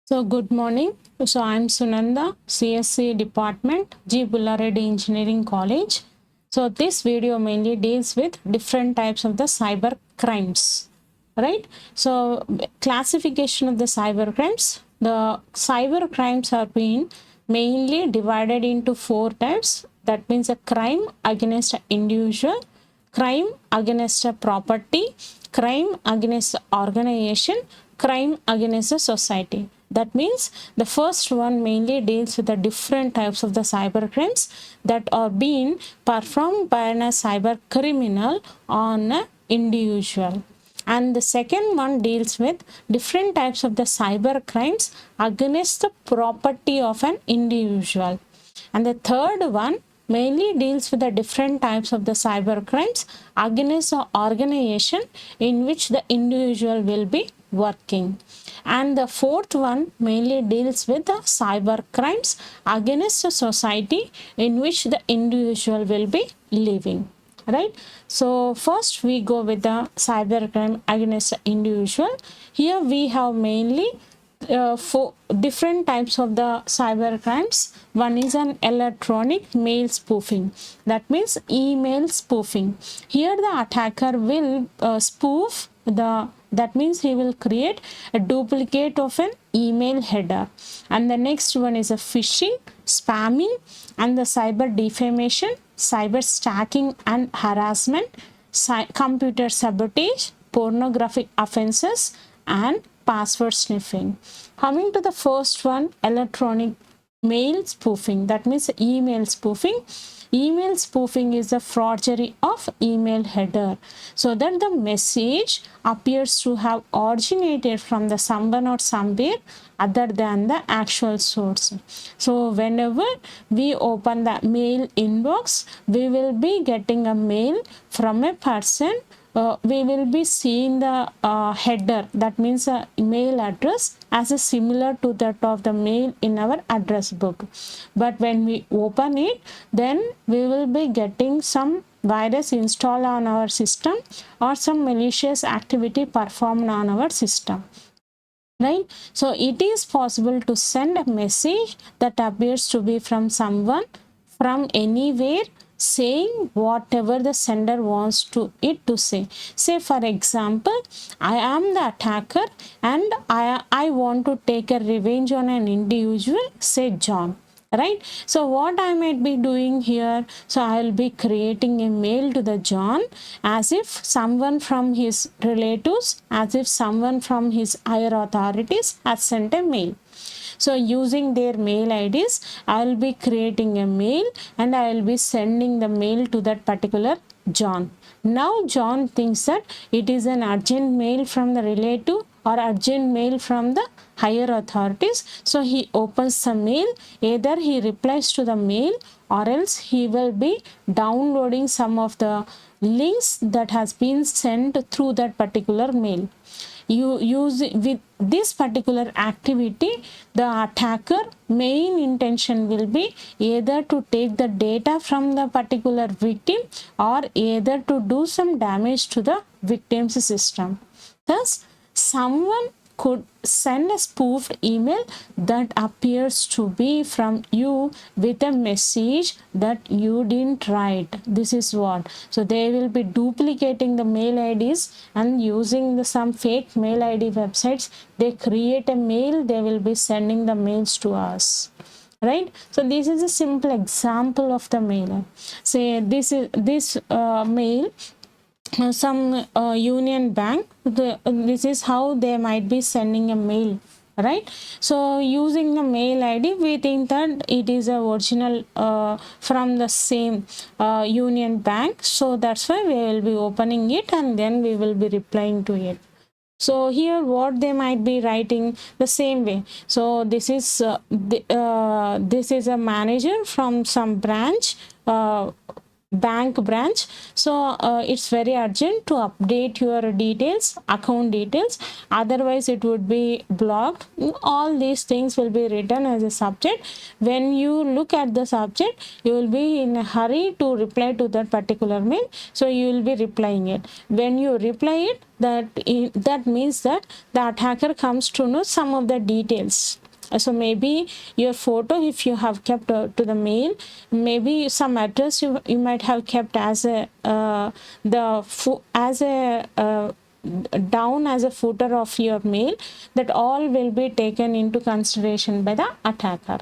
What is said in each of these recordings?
So good morning. So I'm Sunanda, CSC Department, G. Bullareddy Engineering College. So this video mainly deals with different types of the cyber crimes, right? So classification of the cyber crimes. The cyber crimes are being mainly divided into four types. That means a crime against an individual, crime against a property, crime against the organization, crime against the society. That means the first one mainly deals with the different types of the cyber crimes that are being performed by a cyber criminal on an individual. And the second one deals with different types of the cyber crimes against the property of an individual. And the third one mainly deals with the different types of the cyber crimes against the organization in which the individual will be working. And the fourth one mainly deals with the cyber crimes against the society in which the individual will be living. Right? So first we go with the cyber crime against the individual. Here we have mainly four different types of the cyber crimes. One is an electronic mail spoofing. That means email spoofing. Here the attacker will spoof the, that means he will create a duplicate of an email header. And the next one is a phishing, spamming, and the cyber defamation, cyber stacking and harassment, computer sabotage, pornographic offenses, and password sniffing. Coming to the first one, electronic mail spoofing, that means email spoofing. Email spoofing is the forgery of email header so that the message appears to have originated from the someone or somewhere other than the actual source. So whenever we open the mail inbox, we will be getting a mail from a person. We will be seeing the header, that means the email address, as a similar to that of the mail in our address book. But when we open it, then we will be getting some virus installed on our system or some malicious activity performed on our system. Right? So it is possible to send a message that appears to be from someone from anywhere, saying whatever the sender wants to it to say. Say for example, I am the attacker and I want to take a revenge on an individual, say John. Right? So what I might be doing here, so I'll be creating a mail to the John as if someone from his relatives, as if someone from his higher authorities has sent a mail. So using their mail IDs, I'll be creating a mail and I'll be sending the mail to that particular John. Now John thinks that it is an urgent mail from the relative or urgent mail from the higher authorities. So he opens the mail, either he replies to the mail or else he will be downloading some of the links that has been sent through that particular mail. You use with this particular activity, the attacker main intention will be either to take the data from the particular victim or either to do some damage to the victim's system. Thus, someone could send a spoofed email that appears to be from you with a message that you didn't write. This is what. So they will be duplicating the mail IDs and using some fake mail ID websites. They create a mail, they will be sending the mails to us. Right? So this is a simple example of the mail. Say this mail, some union bank, this is how they might be sending a mail. Right? So using the mail ID, we think that it is a original from the same union bank. So that's why we will be opening it and then we will be replying to it. So here what they might be writing the same way. So this is this is a manager from some branch. bank branch. So it's very urgent to update your details, account details, otherwise it would be blocked. All these things will be written as a subject. When you look at the subject, you will be in a hurry to reply to that particular mail, so you will be replying it. When you reply it, that means that the attacker comes to know some of the details. So maybe your photo, if you have kept to the mail, maybe some address you might have kept as a down as a footer of your mail, that all will be taken into consideration by the attacker.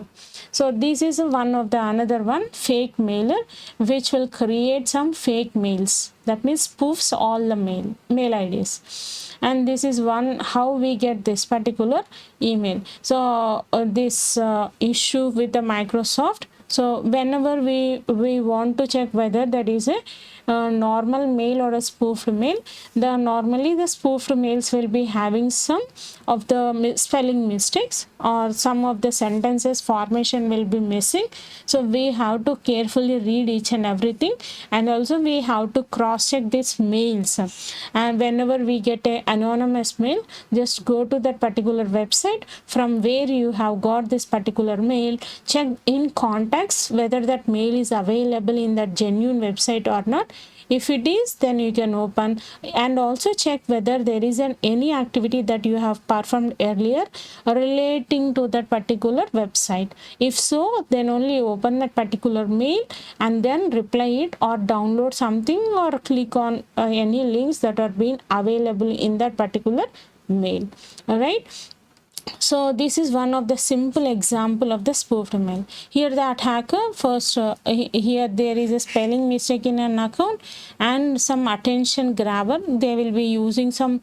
So this is another one, fake mailer, which will create some fake mails. That means spoofs all the mail IDs. And this is one how we get this particular email. So this issue with the Microsoft. So whenever we want to check whether that is a normal mail or a spoofed mail, normally the spoofed mails will be having some of the spelling mistakes, or some of the sentences formation will be missing. So we have to carefully read each and everything, and also we have to cross check these mails. And whenever we get a anonymous mail, just go to that particular website from where you have got this particular mail, check in context whether that mail is available in that genuine website or not. If it is, then you can open, and also check whether there is any activity that you have performed earlier relating to that particular website. If so, then only open that particular mail and then reply it, or download something, or click on any links that are being available in that particular mail. All right. So this is one of the simple example of the spoofed mail. Here the attacker first, here there is a spelling mistake in an account and some attention grabber. They will be using some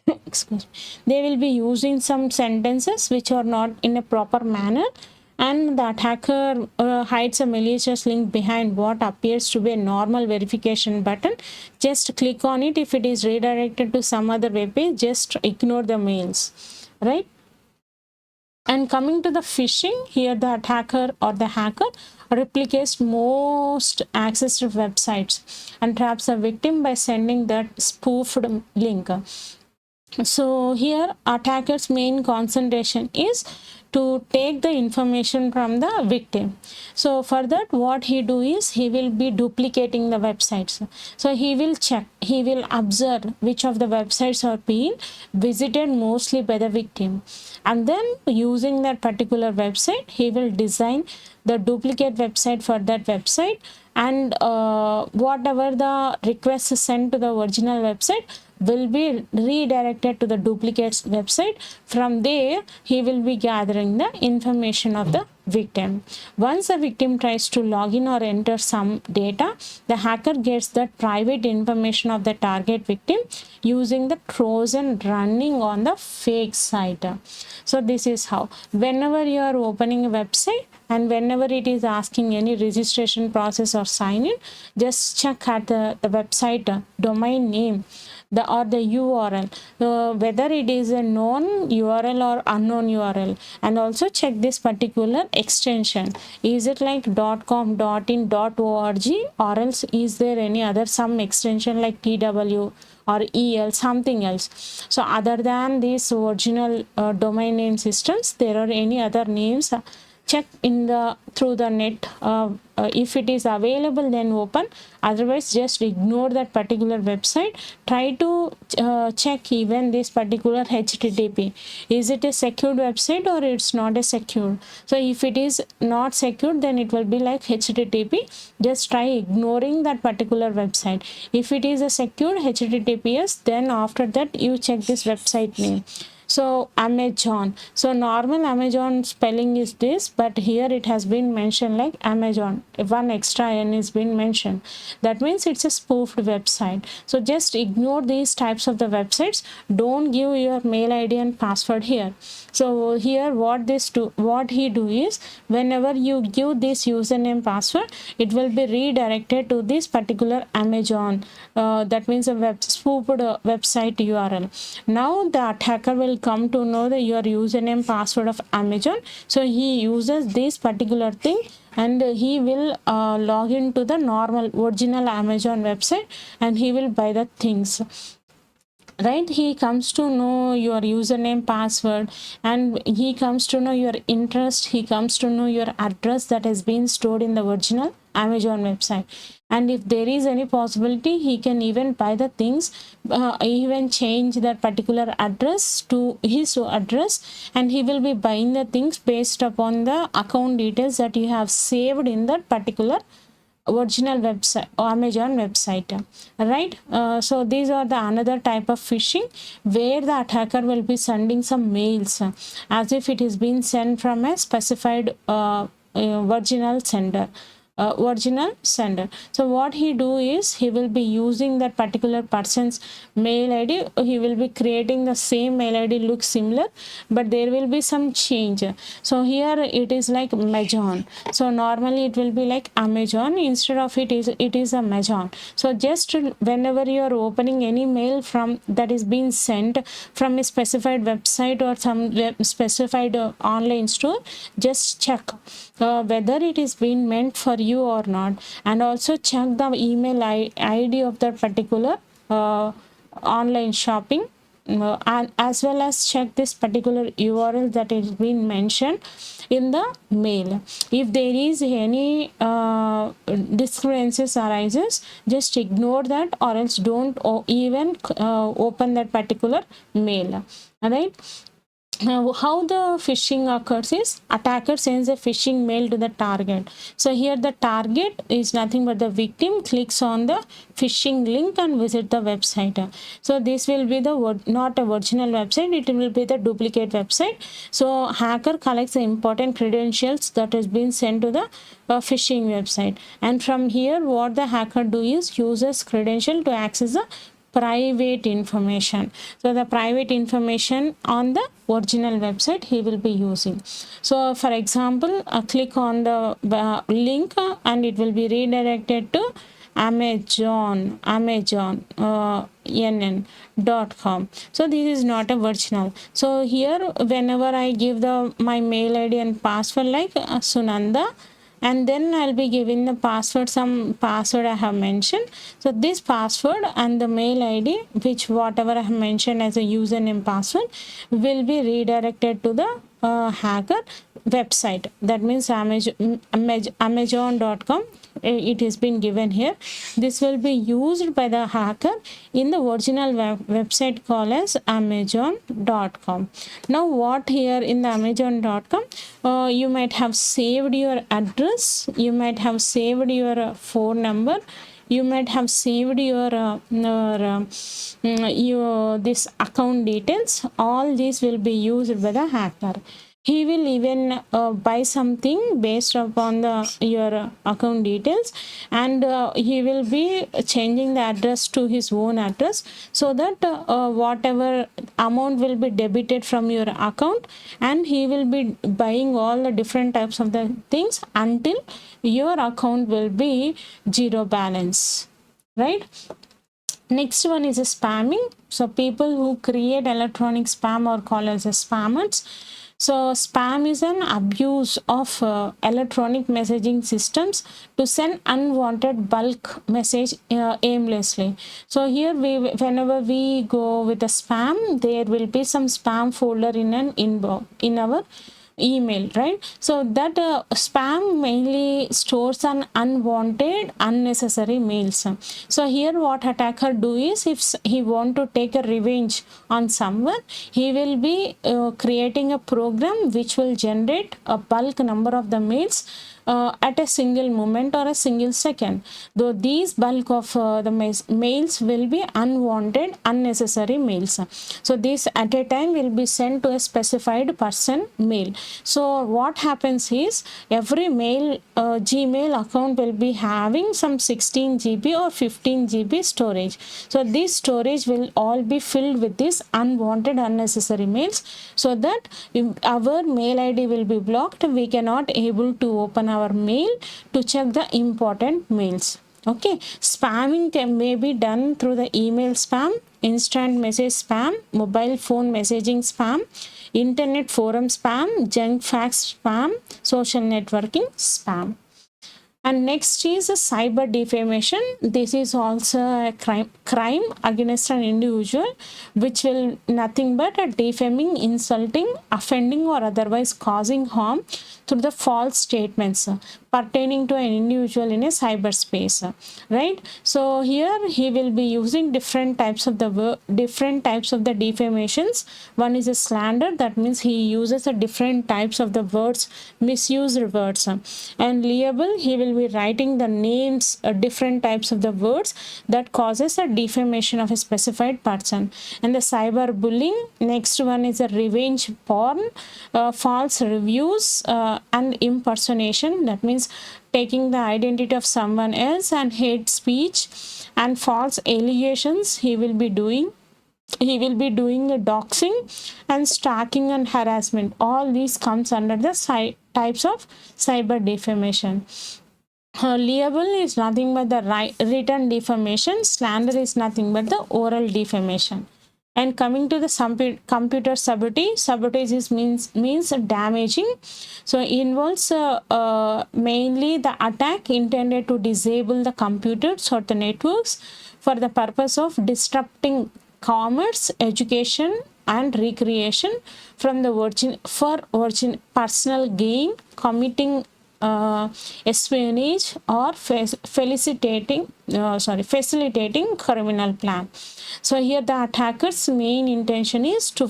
excuse me, they will be using some sentences which are not in a proper manner, and the attacker hides a malicious link behind what appears to be a normal verification button. Just click on it. If it is redirected to some other web page, just ignore the mails, right? And coming to the phishing, here the attacker or the hacker replicates most accessed websites and traps the victim by sending that spoofed link. So here attacker's main concentration is to take the information from the victim. So for that, what he do is he will be duplicating the websites. So he will check, he will observe which of the websites are being visited mostly by the victim, and then using that particular website, he will design the duplicate website for that website, and whatever the request is sent to the original website will be redirected to the duplicate website. From there, he will be gathering the information of the victim. Once the victim tries to log in or enter some data, the hacker gets the private information of the target victim using the Trojan running on the fake site. So this is how, whenever you are opening a website and whenever it is asking any registration process or sign in, just check at the website domain name, or the URL, whether it is a known URL or unknown URL, and also check this particular extension. Is it like .com, .in, .org, or else is there any other some extension like TW or EL, something else? So other than these original domain name systems, there are any other names. Check in the through the net. If it is available, then open, otherwise just ignore that particular website. Try to check even this particular HTTP, is it a secured website or it's not a secured. So if it is not secured, then it will be like HTTP. Just try ignoring that particular website. If it is a secured HTTPS, then after that you check this website name. So Amazon, so normal Amazon spelling is this, but here it has been mentioned like Amazon, one extra N is been mentioned. That means it's a spoofed website. So just ignore these types of the websites. Don't give your mail ID and password here. So here what he do is, whenever you give this username password, it will be redirected to this particular Amazon, that means a spoofed website URL. Now the attacker will come to know your username password of Amazon. So he uses this particular thing and he will log into the normal original Amazon website and he will buy the things, right? He comes to know your username password and he comes to know your interest, he comes to know your address that has been stored in the original Amazon website, and if there is any possibility he can even buy the things, even change that particular address to his address, and he will be buying the things based upon the account details that you have saved in that particular original website, Amazon website, right? So these are the another type of phishing where the attacker will be sending some mails as if it is being sent from a specified original sender. So what he do is he will be using that particular person's mail ID. He will be creating the same mail ID, looks similar, but there will be some change. So here it is like Amazon. So normally it will be like Amazon, instead of it is Amazon. So just whenever you are opening any mail from that is being sent from a specified website or some specified online store, just check whether it is being meant for you or not, and also check the email ID of that particular online shopping, and as well as check this particular URL that is being mentioned in the mail. If there is any discrepancies arises, just ignore that or else don't even open that particular mail. All right. Now, how the phishing occurs is attacker sends a phishing mail to the target. So here the target is nothing but the victim clicks on the phishing link and visit the website. So this will be the not a original website, it will be the duplicate website. So hacker collects the important credentials that has been sent to the phishing website, and from here what the hacker do is uses credential to access the private information. So the private information on the original website he will be using. So for example, click on the link and it will be redirected to amazon.com. So this is not a original. So here whenever I give my mail ID and password like Sunanda, and then I'll be giving the password, some password I have mentioned. So this password and the mail ID, which whatever I have mentioned as a username password, will be redirected to the hacker website. That means amazon.com. It has been given here. This will be used by the hacker in the original website called as amazon.com. Now what here in the amazon.com, you might have saved your address, you might have saved your phone number, you might have saved your this account details. All these will be used by the hacker. He will even buy something based upon your account details, and he will be changing the address to his own address, so that whatever amount will be debited from your account, and he will be buying all the different types of the things until your account will be zero balance, right? Next one is a spamming. So people who create electronic spam are called as spammers. So spam is an abuse of electronic messaging systems to send unwanted bulk message aimlessly. So here whenever we go with a spam, there will be some spam folder in an inbox in our email, right? So that spam mainly stores an unwanted unnecessary mails. So here what attacker do is, if he want to take a revenge on someone, he will be creating a program which will generate a bulk number of the mails at a single moment or a single second, though these bulk of the mails will be unwanted unnecessary mails. So this at a time will be sent to a specified person mail. So what happens is, every mail Gmail account will be having some 16 GB or 15 GB storage. So this storage will all be filled with these unwanted unnecessary mails, so that our mail ID will be blocked. We cannot able to open our mail to check the important mails. Okay, spamming may be done through the email spam. instant message spam, mobile phone messaging spam, internet forum spam, junk fax spam, social networking spam. And next is a cyber defamation. This is also a crime against an individual, which will nothing but a defaming, insulting, offending, or otherwise causing harm through the false statements pertaining to an individual in a cyberspace, right? So here he will be using different types of the defamations. One is a slander, that means he uses a different types of the words, misused words, and liable, he will be writing the names, different types of the words that causes a defamation of a specified person. And the cyberbullying, next one is a revenge porn, false reviews, and impersonation, that means taking the identity of someone else, and hate speech and false allegations he will be doing. He will be doing a doxing and stalking and harassment. All these comes under the types of cyber defamation. Liable is nothing but the written defamation. Slander is nothing but the oral defamation. And coming to the computer sabotage is means damaging. So it involves mainly the attack intended to disable the computers or the networks for the purpose of disrupting commerce, education, and recreation from the personal gain, committing espionage, or facilitating criminal plan. So here the attacker's main intention is to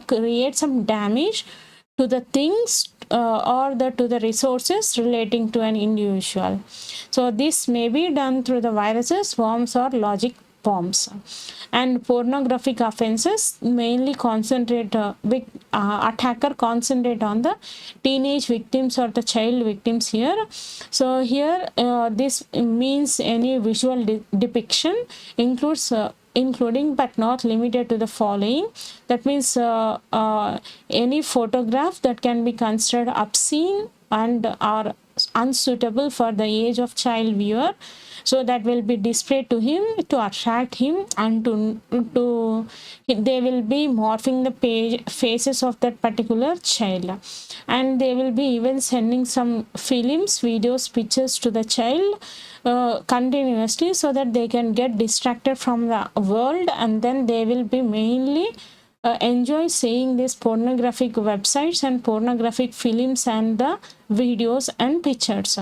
create some damage to the things or to the resources relating to an individual. So this may be done through the viruses, worms, or logic bombs. And pornographic offenses mainly concentrate attacker concentrate on the teenage victims or the child victims here. So here this means any visual depiction includes including but not limited to the following. That means any photograph that can be considered obscene and are unsuitable for the age of child viewer, so that will be displayed to him to attract him, and to they will be morphing the faces of that particular child, and they will be even sending some films, videos, pictures to the child continuously, so that they can get distracted from the world, and then they will be mainly enjoy seeing these pornographic websites and pornographic films and the videos and pictures.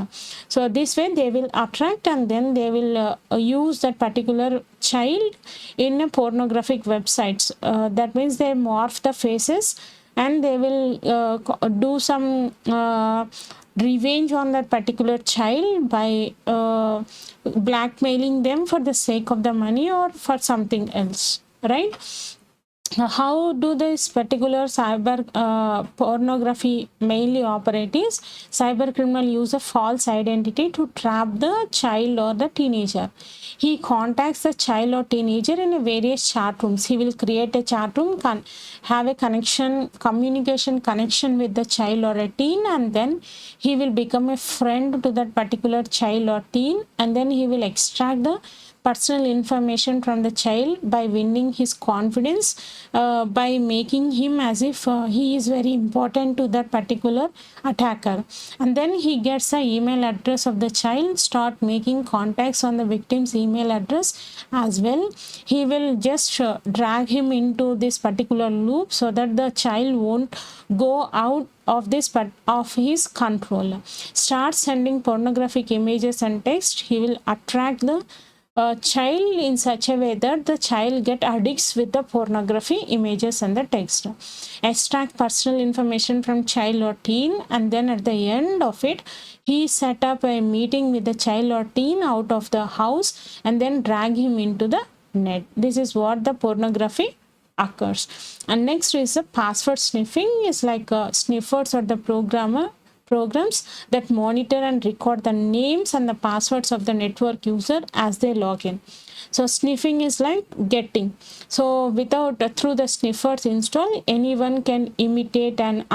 So this way they will attract, and then they will use that particular child in a pornographic websites. That means they morph the faces, and they will do some revenge on that particular child by blackmailing them for the sake of the money or for something else, right? How do this particular cyber pornography mainly operate is, cyber criminal use a false identity to trap the child or the teenager. He contacts the child or teenager in a various chat rooms. He will create a chat room, have a communication connection with the child or a teen, and then he will become a friend to that particular child or teen, and then he will extract the personal information from the child by winning his confidence, by making him as if he is very important to that particular attacker. And then he gets the email address of the child, start making contacts on the victim's email address as well. He will just drag him into this particular loop, so that the child won't go out of this part of his control. Start sending pornographic images and text. He will attract the child in such a way that the child get addicts with the pornography images and the text. Extract personal information from child or teen, and then at the end of it, he set up a meeting with the child or teen out of the house, and then drag him into the net. This is what the pornography occurs. And next is the password sniffing. Is like sniffers or the programs that monitor and record the names and the passwords of the network user as they log in. So sniffing is like getting. So without through the sniffers install, anyone can imitate an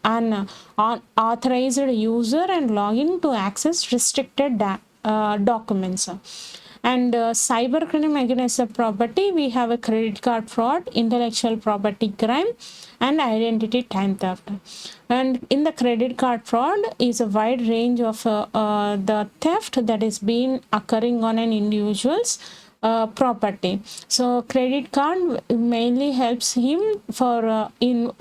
unauthorized user and log in to access restricted documents. And cybercrime against the property, we have a credit card fraud, intellectual property crime, and identity time theft. And in the credit card fraud is a wide range of the theft that is being occurring on an individual's property. So credit card mainly helps him for involving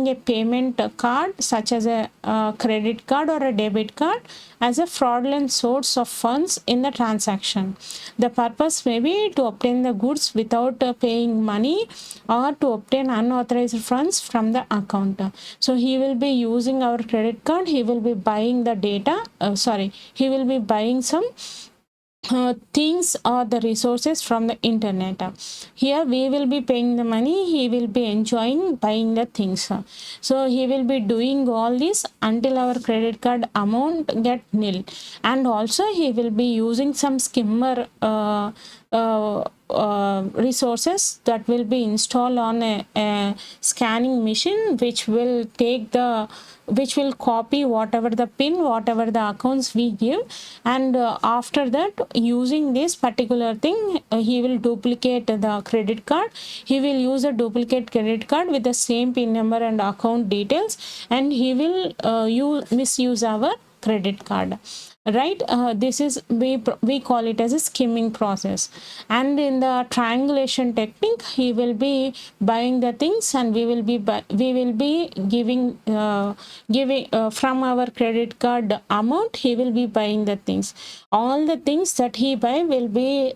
a payment card such as a credit card or a debit card as a fraudulent source of funds in the transaction. The purpose may be to obtain the goods without paying money or to obtain unauthorized funds from the account. So he will be using our credit card, he will be buying the data, he will be buying some things or the resources from the internet. Here we will be paying the money, he will be enjoying buying the things. So he will be doing all this until our credit card amount get nil. And also he will be using some skimmer resources that will be installed on a scanning machine, which will copy whatever the pin, whatever the accounts we give, and after that, using this particular thing, he will duplicate the credit card. He will use a duplicate credit card with the same pin number and account details, and he will misuse our credit card. Right, this is we call it as a skimming process. And in the triangulation technique, he will be buying the things, and we will be giving from our credit card amount, he will be buying the things. All the things that he buy will be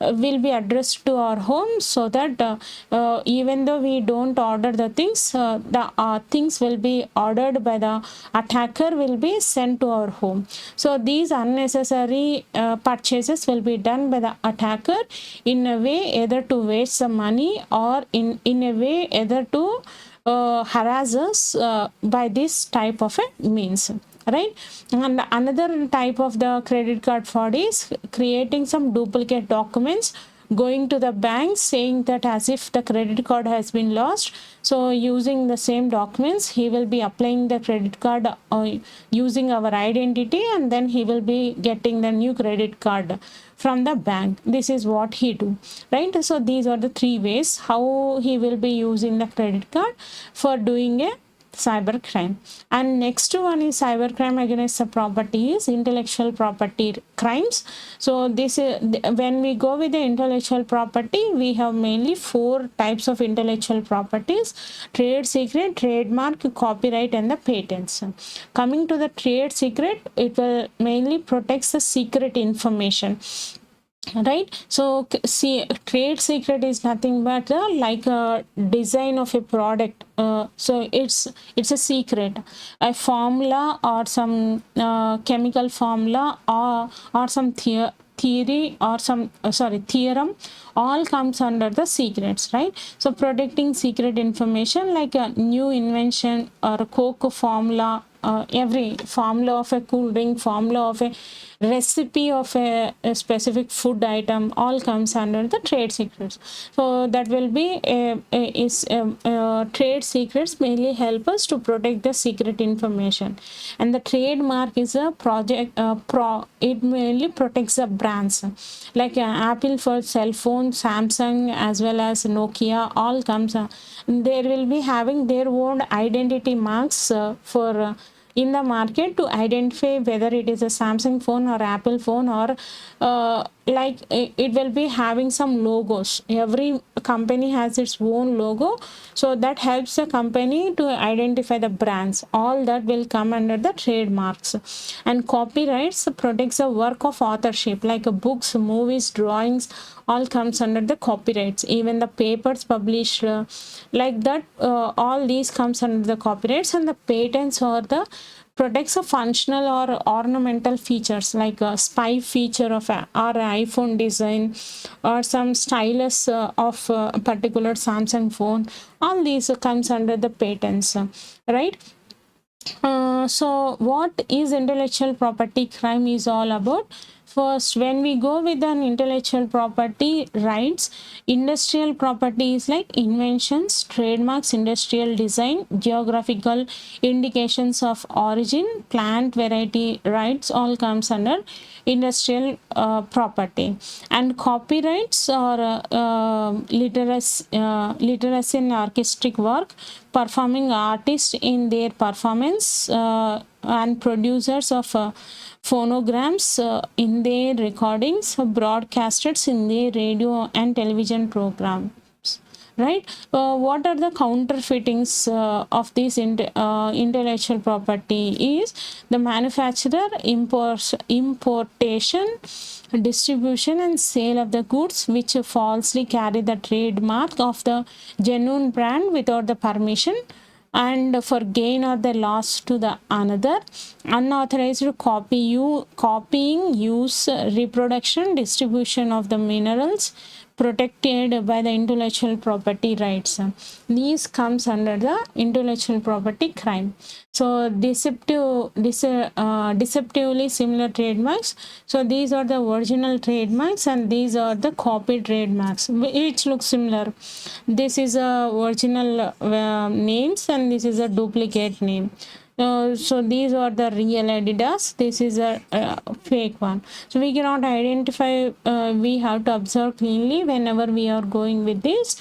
addressed to our home, so that even though we don't order the things, the things will be ordered by the attacker, will be sent to our home. So these unnecessary purchases will be done by the attacker in a way either to waste some money, or in a way either to harass us by this type of a means. Right. And another type of the credit card fraud is creating some duplicate documents, going to the bank saying that as if the credit card has been lost. So using the same documents, he will be applying the credit card using our identity, and then he will be getting the new credit card from the bank. This is what he do, right? So these are the three ways how he will be using the credit card for doing a cybercrime. And next one is cybercrime against the property is intellectual property crimes. So this is when we go with the intellectual property, we have mainly 4 types of intellectual properties: trade secret, trademark, copyright, and the patents. Coming to the trade secret, it will mainly protects the secret information. Right. So see, trade secret is nothing but like a design of a product. So it's a secret, a formula or some chemical formula, or some theory or some theorem, all comes under the secrets. Right. So protecting secret information like a new invention or a Coke formula, every formula of a cool drink, formula of a recipe of a specific food item, all comes under the trade secrets. So that will be trade secrets mainly help us to protect the secret information. And the trademark is a it mainly protects the brands like Apple for cell phone, Samsung as well as Nokia, all comes they will be having their own identity marks for in the market to identify whether it is a Samsung phone or Apple phone, or like it will be having some logos. Every company has its own logo, so that helps the company to identify the brands. All that will come under the trademarks. And copyrights protects the work of authorship like books, movies, drawings, all comes under the copyrights. Even the papers published like that, all these comes under the copyrights. And the patents or the protects a functional or ornamental features like a spy feature of or an iPhone design, or some stylus of a particular Samsung phone. All these comes under the patents, right? So what is intellectual property crime is all about? First, when we go with an intellectual property rights, industrial property is like inventions, trademarks, industrial design, geographical indications of origin, plant variety rights, all comes under industrial property. And copyrights or literacy and artistic work, performing artists in their performance and producers of phonograms in their recordings, broadcasters in their radio and television programs. Right? What are the counterfeitings of this intellectual property is the manufacturer, importation, distribution and sale of the goods which falsely carry the trademark of the genuine brand without the permission and for gain or the loss to the another. Unauthorized copying, use, reproduction, distribution of the minerals protected by the intellectual property rights. These comes under the intellectual property crime. So deceptively similar trademarks. So these are the original trademarks and these are the copy trademarks which look similar. This is a original names and this is a duplicate name. So these are the real Adidas, this is a fake one. So we cannot identify, we have to observe cleanly whenever we are going with these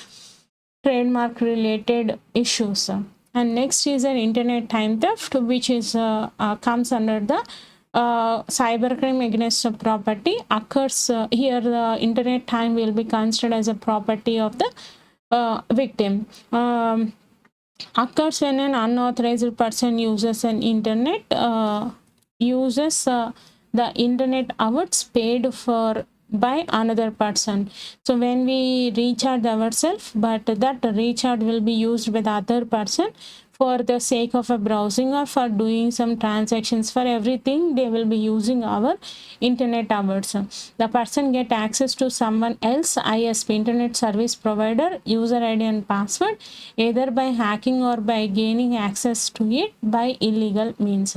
trademark related issues. And next is an internet time theft, which is comes under the cybercrime against a property occurs. Here the internet time will be considered as a property of the victim. Occurs when an unauthorized person uses an internet the internet hours paid for by another person. So when we recharge ourselves, but that recharge will be used by the other person for the sake of a browsing or for doing some transactions. For everything they will be using our internet hours. The person get access to someone else ISP, internet service provider, user ID and password, either by hacking or by gaining access to it by illegal means,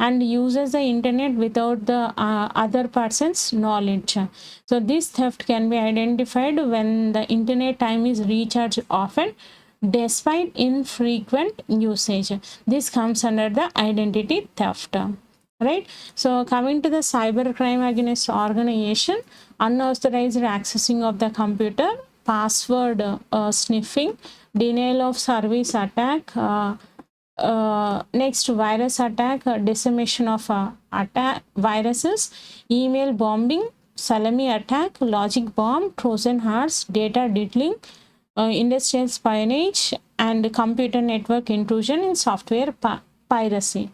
and uses the internet without the other person's knowledge. So this theft can be identified when the internet time is recharged often despite infrequent usage. This comes under the identity theft. Right? So coming to the cybercrime against organization, unauthorized accessing of the computer, password sniffing, denial of service attack, next virus attack, dissemination of attack viruses, email bombing, salami attack, logic bomb, Trojan horse, data diddling, industrial spionage, and computer network intrusion in software piracy.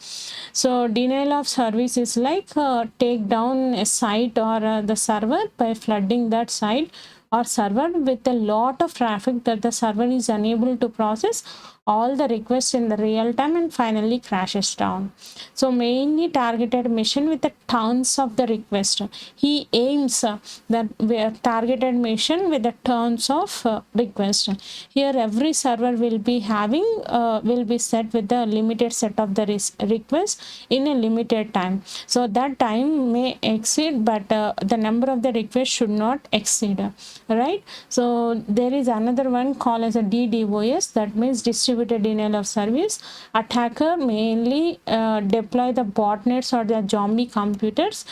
So denial of service is like take down a site or the server by flooding that site or server with a lot of traffic that the server is unable to process all the requests in the real time and finally crashes down. So mainly targeted mission with the tons of the request. He aims that targeted mission with the tons of request. Here every server will be having will be set with the limited set of the requests in a limited time. So that time may exceed, but the number of the requests should not exceed. Right? So there is another one called as a DDoS, that means distributed denial of service. Attacker mainly deploy the botnets or the zombie computers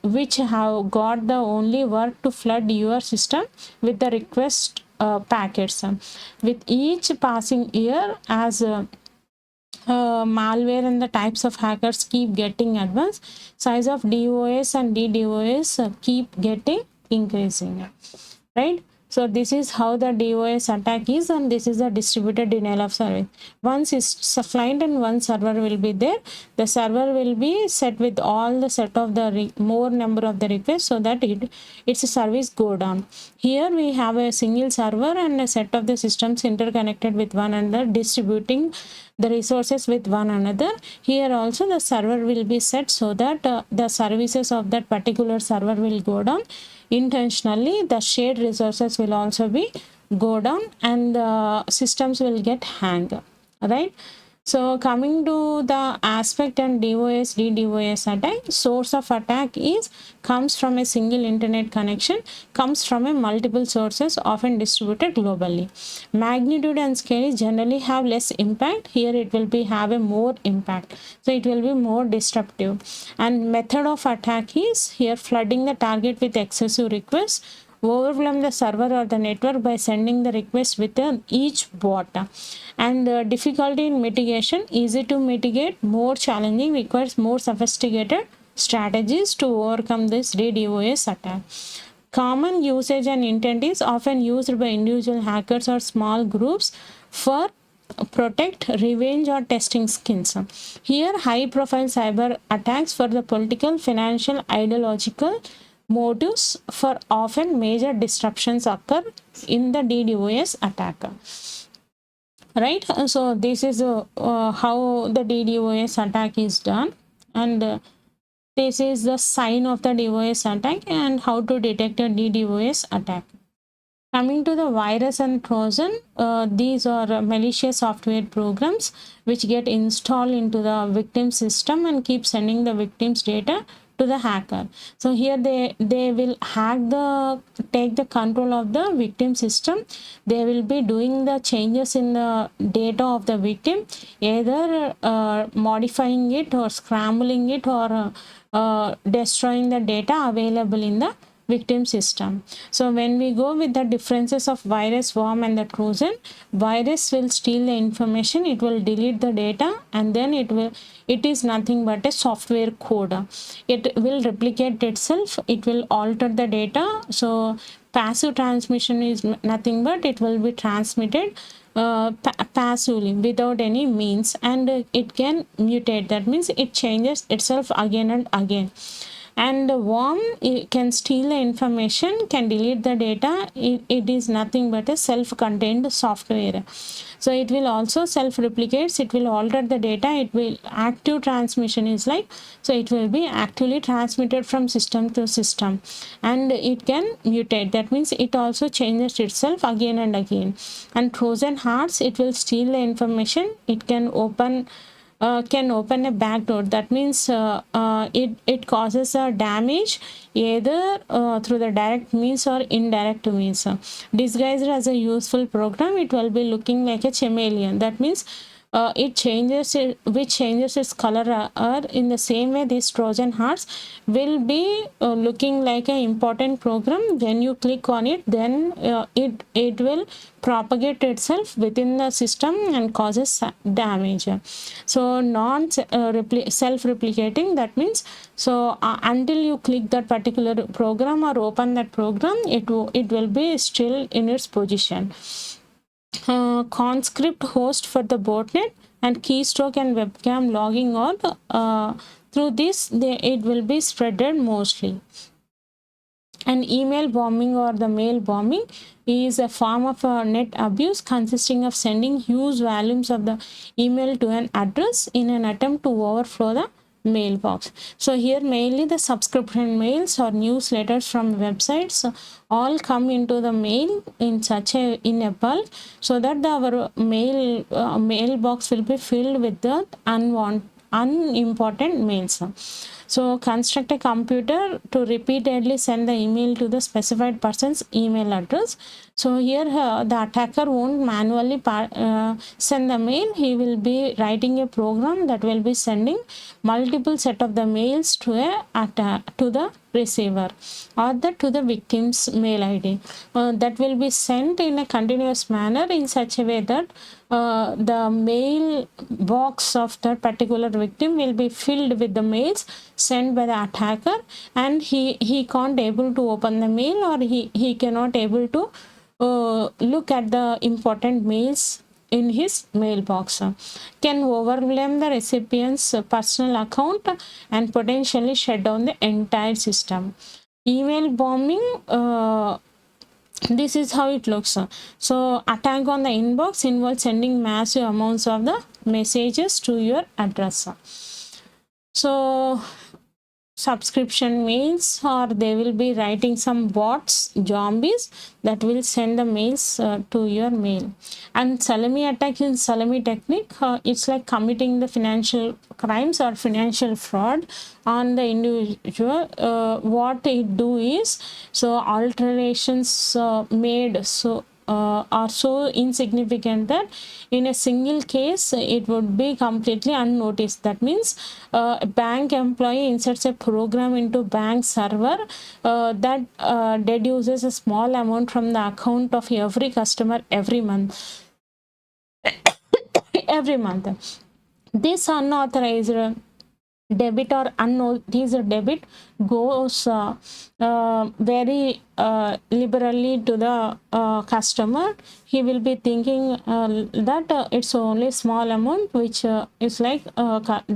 which have got the only work to flood your system with the request packets. With each passing year, as malware and the types of hackers keep getting advanced, size of DOS and DDoS keep getting increasing. Right? So this is how the DOS attack is, and this is the distributed denial of service. Once it's a client and one server will be there, the server will be set with all the set of the more number of the requests so that its service go down. Here we have a single server and a set of the systems interconnected with one another, distributing the resources with one another. Here also the server will be set so that the services of that particular server will go down. Intentionally the shared resources will also be go down and the systems will get hanged. Right? So coming to the aspect and DOS, DDoS attack, source of attack comes from a single internet connection, comes from a multiple sources often distributed globally. Magnitude and scale generally have less impact. Here it will be have a more impact. So it will be more disruptive. And method of attack is here flooding the target with excessive requests, overwhelm the server or the network by sending the request within each bot. And difficulty in mitigation, easy to mitigate, more challenging, requires more sophisticated strategies to overcome this DDoS attack. Common usage and intent is often used by individual hackers or small groups for protect, revenge, or testing skills. Here, high profile cyber attacks for the political, financial, ideological motives for often major disruptions occur in the DDoS attack. Right, so this is how the DDoS attack is done, and this is the sign of the DDoS attack and how to detect a DDoS attack. Coming to the virus and Trojan, these are malicious software programs which get installed into the victim system and keep sending the victim's data to the hacker. So here they will take the control of the victim system. They will be doing the changes in the data of the victim, either modifying it or scrambling it or destroying the data available in the victim system. So when we go with the differences of virus, worm, and the Trojan, virus will steal the information, it will delete the data, and then it is nothing but a software code. It will replicate itself, it will alter the data. So passive transmission is nothing but it will be transmitted passively without any means, and it can mutate. That means it changes itself again and again. And the worm, it can steal the information, can delete the data. It is nothing but a self-contained software. So it will also self-replicates, it will alter the data, it will active transmission is like, so it will be actively transmitted from system to system, and it can mutate. That means it also changes itself again and again. And Trojan hearts, it will steal the information, it can open a backdoor. That means it causes a damage either through the direct means or indirect means. Disguised as a useful program, it will be looking like a chameleon. That means it changes its color, or in the same way this Trojan hearts will be looking like an important program. When you click on it, then it will propagate itself within the system and causes damage. So non self-replicating, that means so until you click that particular program or open that program, it will be still in its position. Conscript host for the botnet and keystroke and webcam logging on, through this it will be spreaded mostly. And email bombing or the mail bombing is a form of net abuse consisting of sending huge volumes of the email to an address in an attempt to overflow the mailbox. So here mainly the subscription mails or newsletters from websites all come into the mail in a bulk, so that our mailbox will be filled with the unimportant mails. So construct a computer to repeatedly send the email to the specified person's email address. So here the attacker won't manually send the mail. He will be writing a program that will be sending multiple set of the mails to the receiver or to the victim's mail ID. That will be sent in a continuous manner in such a way that the mail box of that particular victim will be filled with the mails sent by the attacker, and he can't able to open the mail, or he cannot able to look at the important mails in his mailbox. Can overwhelm the recipient's personal account and potentially shut down the entire system. Email bombing, this is how it looks. So attack on the inbox involves sending massive amounts of the messages to your address. So subscription mails, or they will be writing some bots, zombies, that will send the mails to your mail. And salami attack in salami technique, it's like committing the financial crimes or financial fraud on the individual. What it do is, so alterations made are so insignificant that in a single case it would be completely unnoticed. That means a bank employee inserts a program into bank server that deduces a small amount from the account of every customer every month. Every month, this unauthorized debit or unnoticed debit goes very liberally to the customer. He will be thinking that it's only small amount, which is like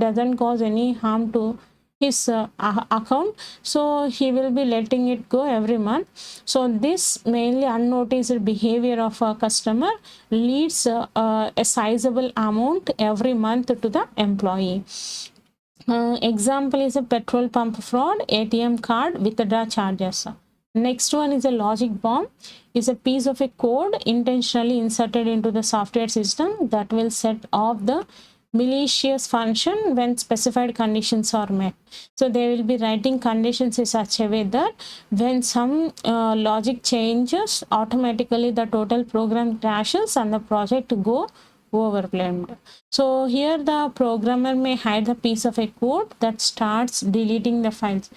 doesn't cause any harm to his account, so he will be letting it go every month. So this mainly unnoticed behavior of a customer leads a sizable amount every month to the employee. Example is a petrol pump fraud, ATM card withdrawal charges. Next one is a logic bomb, is a piece of a code intentionally inserted into the software system that will set off the malicious function when specified conditions are met. So they will be writing conditions in such a way that when some logic changes, automatically the total program crashes and the project go overwhelmed. So here the programmer may hide the piece of a code that starts deleting the files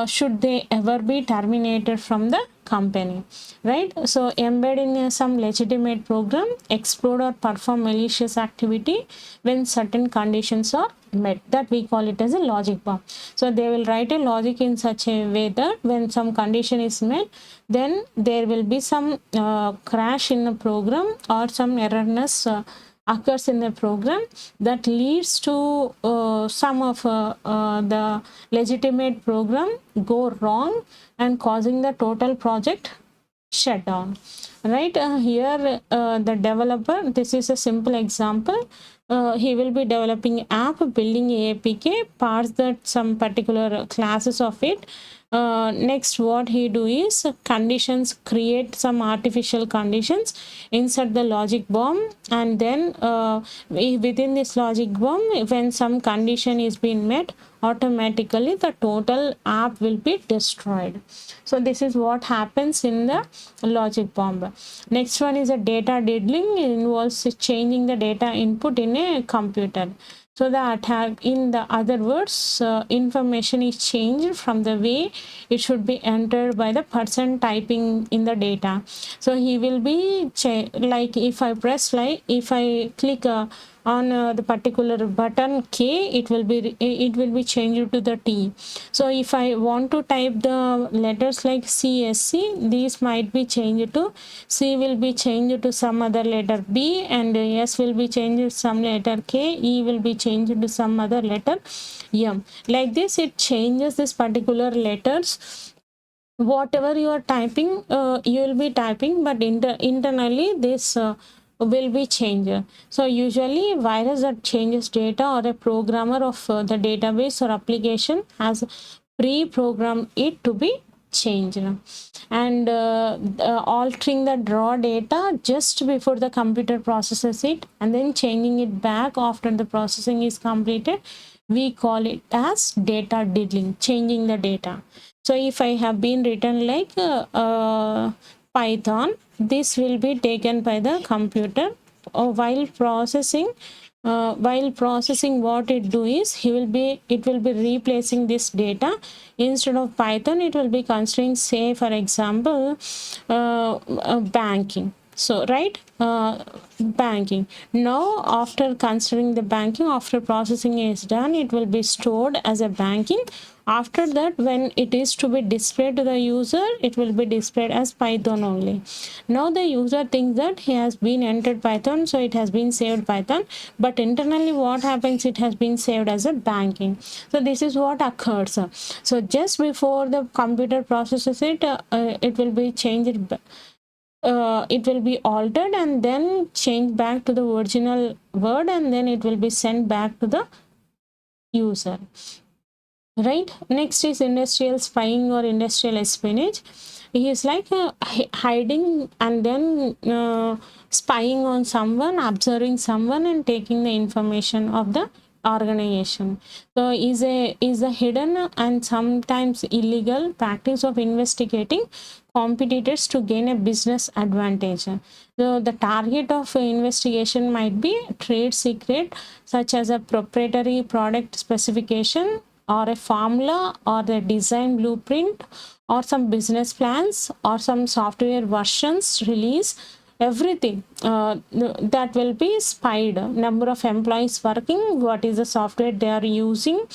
should they ever be terminated from the company, right? So embed in some legitimate program, explode or perform malicious activity when certain conditions are met, that we call it as a logic bomb. So they will write a logic in such a way that when some condition is met, then there will be some crash in the program or some erroneous occurs in the program that leads to some of the legitimate program go wrong and causing the total project shut down, right? Here the developer, this is a simple example, he will be developing app, building a APK, parse that some particular classes of it. Next what he do is conditions, create some artificial conditions, insert the logic bomb, and then within this logic bomb, when some condition is being met, automatically the total app will be destroyed. So this is what happens in the logic bomb. Next one is a data diddling. It involves changing the data input in a computer. So the attack, in the other words, information is changed from the way it should be entered by the person typing in the data. So he will be like if I press, like if I click on the particular button K, it will be changed to the T. So if I want to type the letters like CSC, these might be changed to C, will be changed to some other letter B, and S will be changed to some letter K, E will be changed to some other letter M. Like this, it changes this particular letters. Whatever you are typing, you will be typing, but internally this will be changed. So usually virus that changes data, or a programmer of the database or application has pre-programmed it to be changed, and altering the raw data just before the computer processes it and then changing it back after the processing is completed, we call it as data diddling, changing the data. So if I have been written like Python, this will be taken by the computer while processing. What it do is, it will be replacing this data. Instead of Python, it will be considering, say for example, banking. So right, banking. Now after considering the banking, after processing is done, it will be stored as a banking. After that, when it is to be displayed to the user, it will be displayed as Python only. Now the user thinks that he has been entered Python, so it has been saved Python, but internally what happens, it has been saved as a banking. So this is what occurs. So just before the computer processes it, it will be changed, it will be altered and then changed back to the original word, and then it will be sent back to the user. right? Next is industrial spying or industrial espionage. He is like hiding and then spying on someone, observing someone and taking the information of the organization. So is a hidden and sometimes illegal practice of investigating competitors to gain a business advantage. So the target of investigation might be trade secret such as a proprietary product specification or a formula or a design blueprint or some business plans or some software versions release. Everything that will be spied. Number of employees working, what is the software they are using,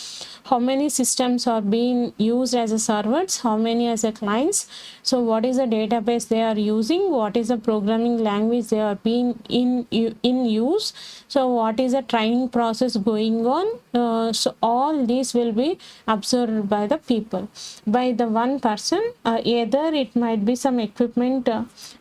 how many systems are being used as a servers, how many as a clients, so what is the database they are using, what is the programming language they are being in use, so what is the training process going on. So all these will be observed by the people, by the one person. Either it might be some equipment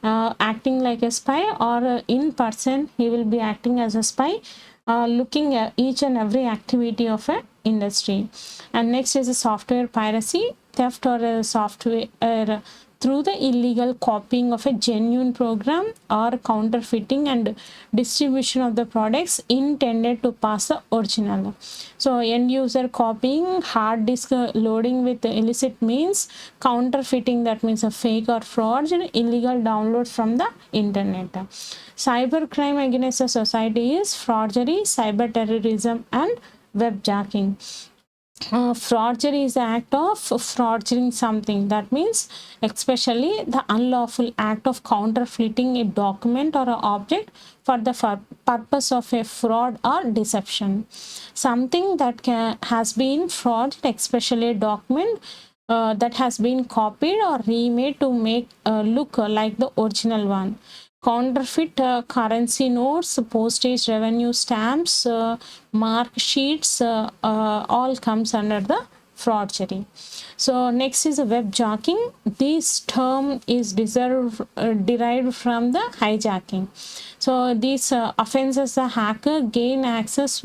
acting like a spy, or in person he will be acting as a spy, looking at each and every activity of an industry. And next is a software piracy, theft or a software through the illegal copying of a genuine program or counterfeiting and distribution of the products intended to pass the original. So end user copying, hard disk loading with illicit means, counterfeiting, that means a fake or fraud, and illegal downloads from the internet. Cybercrime against the society is forgery, cyber terrorism, and webjacking. Forgery is the act of forging something, that means especially the unlawful act of counterfeiting a document or an object for the purpose of a fraud or deception. Something that has been forged, especially a document that has been copied or remade to make look like the original one. Counterfeit currency notes, postage revenue stamps, mark sheets, all comes under the forgery. So next is webjacking. This term is derived from the hijacking. So these offenses, the hacker gain access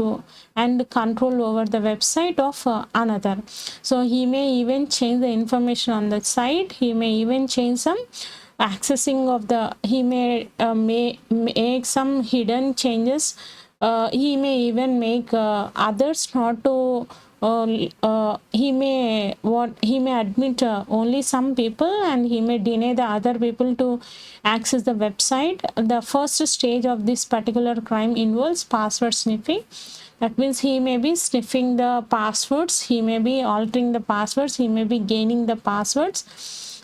and control over the website of another. So he may even change the information on the site. He may even change some accessing of the, he may make some hidden changes. He may even make others not to he may admit only some people, and he may deny the other people to access the website. The first stage of this particular crime involves password sniffing. That means he may be sniffing the passwords, he may be altering the passwords, he may be gaining the passwords,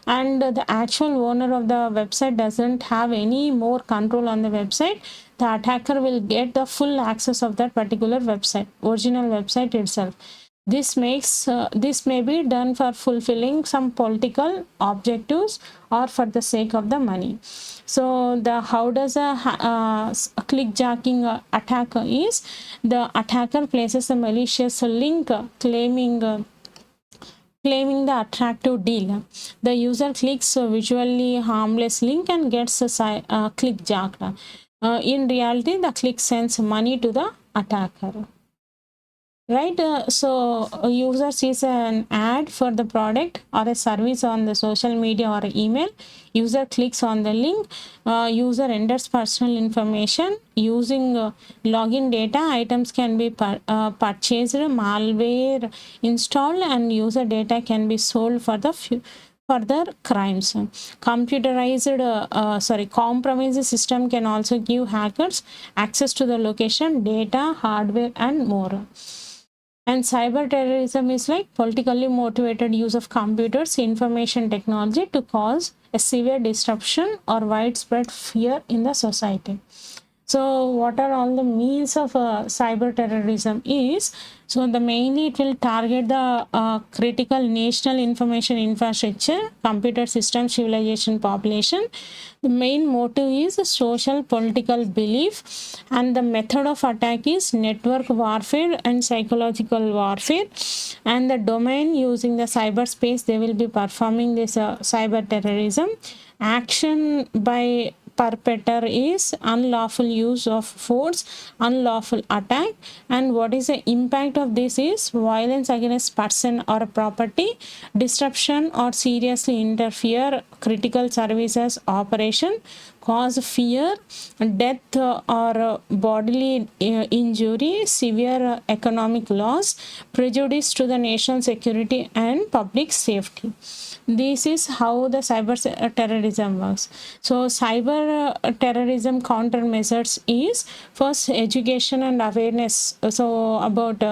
and the actual owner of the website doesn't have any more control on the website. The attacker will get the full access of that particular website, original website itself. This may be done for fulfilling some political objectives or for the sake of the money. So how does a clickjacking attack is? The attacker places a malicious link claiming the attractive deal. The user clicks a visually harmless link and gets clickjacked. In reality, the click sends money to the attacker. Right, so a user sees an ad for the product or a service on the social media or email. User clicks on the link. User enters personal information. Using login data, items can be purchased, malware installed, and user data can be sold for the further crimes. Compromised system can also give hackers access to the location, data, hardware, and more. And cyber terrorism is like politically motivated use of computers, information technology to cause a severe disruption or widespread fear in the society. So what are all the means of cyber terrorism is, so the mainly it will target the critical national information infrastructure, computer system, civilization, population. The main motive is social political belief, and the method of attack is network warfare and psychological warfare, and the domain using the cyberspace they will be performing this cyber terrorism. Action by perpetrator is unlawful use of force, unlawful attack, and what is the impact of this is violence against person or property, disruption or seriously interfere critical services operation, cause fear, death or bodily injury, severe economic loss, prejudice to the national security and public safety. This is how the cyber terrorism works. So cyber terrorism countermeasures is first education and awareness. So about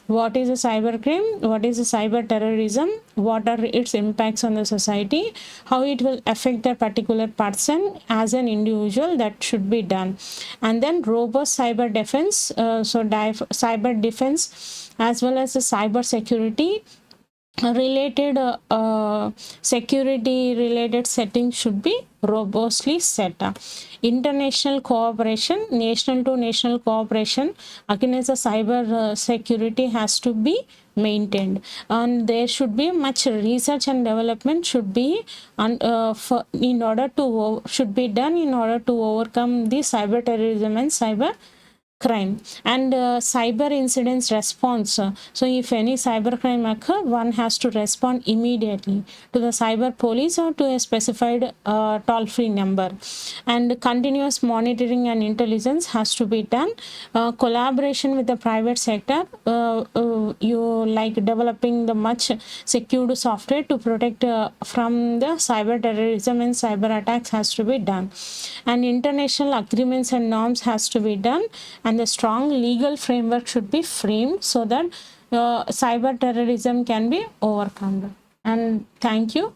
what is a cyber crime, what is a cyber terrorism, what are its impacts on the society, how it will affect the particular person as an individual, that should be done. And then robust cyber defense, cyber defense as well as the cyber security related security related settings should be robustly set up. International cooperation, national to national cooperation against the cyber security has to be maintained, and there should be much research and development should be should be done in order to overcome the cyber terrorism and cyber crime. And cyber incidents response, so if any cyber crime occur, one has to respond immediately to the cyber police or to a specified toll-free number. And continuous monitoring and intelligence has to be done. Collaboration with the private sector, you like developing the much secured software to protect from the cyber terrorism and cyber attacks has to be done. And international agreements and norms has to be done, and the strong legal framework should be framed so that cyber terrorism can be overcome. And thank you.